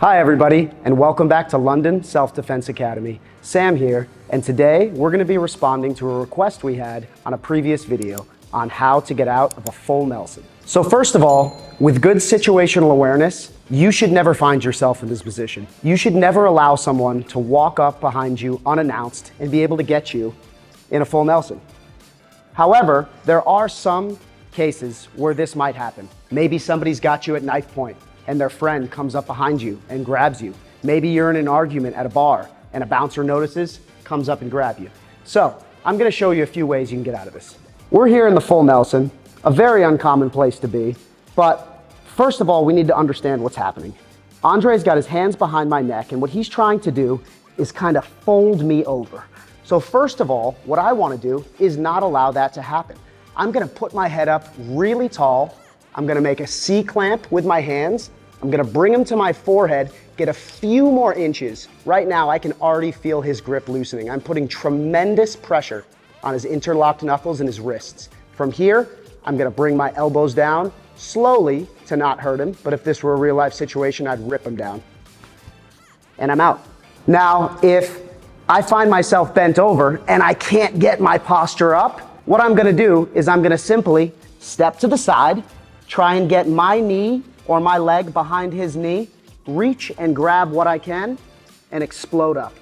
Hi everybody, and welcome back to London Self-Defense Academy. Sam here, and today we're going to be responding to a request we had on a previous video on how to get out of a full Nelson. So first of all, with good situational awareness, you should never find yourself in this position. You should never allow someone to walk up behind you unannounced and be able to get you in a full Nelson. However, there are some cases where this might happen. Maybe somebody's got you at knife point and their friend comes up behind you and grabs you. Maybe you're in an argument at a bar and a bouncer notices, comes up and grabs you. So I'm gonna show you a few ways you can get out of this. We're here in the full Nelson, a very uncommon place to be, but first of all, we need to understand what's happening. Andre's got his hands behind my neck, and what he's trying to do is kind of fold me over. So first of all, what I wanna do is not allow that to happen. I'm gonna put my head up really tall. I'm gonna make a C-clamp with my hands. I'm gonna bring him to my forehead, get a few more inches. Right now, I can already feel his grip loosening. I'm putting tremendous pressure on his interlocked knuckles and his wrists. From here, I'm gonna bring my elbows down slowly to not hurt him, but if this were a real life situation, I'd rip him down. And I'm out. Now, if I find myself bent over and I can't get my posture up, what I'm gonna do is I'm gonna simply step to the side, try and get my knee or my leg behind his knee, reach and grab what I can, and explode up.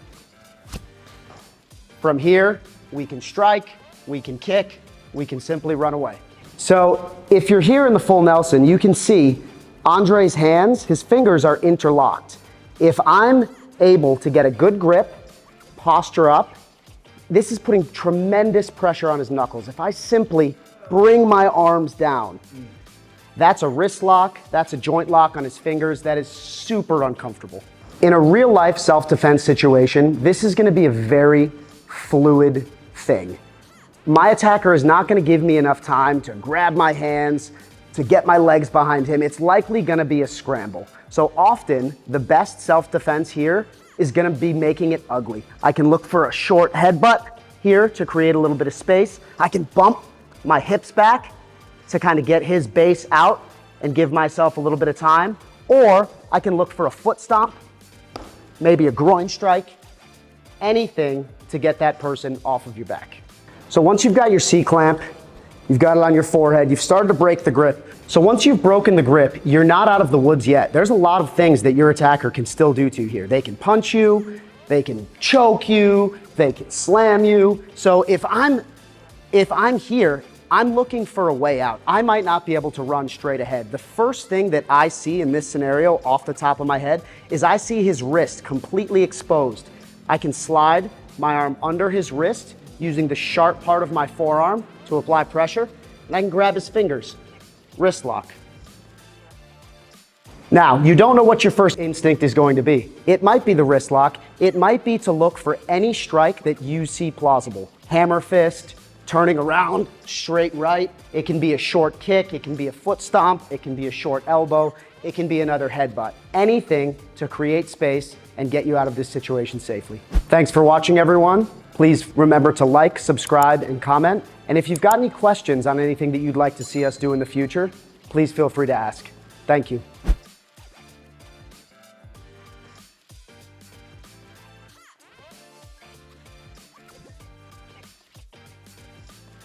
From here, we can strike, we can kick, we can simply run away. So if you're here in the full Nelson, you can see Andre's hands, his fingers are interlocked. If I'm able to get a good grip, posture up, this is putting tremendous pressure on his knuckles. If I simply bring my arms down, that's a wrist lock, that's a joint lock on his fingers, that is super uncomfortable. In a real life self-defense situation, this is gonna be a very fluid thing. My attacker is not gonna give me enough time to grab my hands, to get my legs behind him. It's likely gonna be a scramble. So often, the best self-defense here is gonna be making it ugly. I can look for a short headbutt here to create a little bit of space. I can bump my hips back to kind of get his base out and give myself a little bit of time. Or I can look for a foot stomp, maybe a groin strike, anything to get that person off of your back. So once you've got your C-clamp, you've got it on your forehead, you've started to break the grip. So once you've broken the grip, you're not out of the woods yet. There's a lot of things that your attacker can still do to you here. They can punch you, they can choke you, they can slam you. So if I'm here, I'm looking for a way out. I might not be able to run straight ahead. The first thing that I see in this scenario off the top of my head is I see his wrist completely exposed. I can slide my arm under his wrist using the sharp part of my forearm to apply pressure, and I can grab his fingers, wrist lock. Now, you don't know what your first instinct is going to be. It might be the wrist lock. It might be to look for any strike that you see plausible. Hammer fist, turning around, straight right. It can be a short kick, it can be a foot stomp, it can be a short elbow, it can be another headbutt. Anything to create space and get you out of this situation safely. Thanks for watching, everyone. Please remember to like, subscribe, and comment. And if you've got any questions on anything that you'd like to see us do in the future, please feel free to ask. Thank you.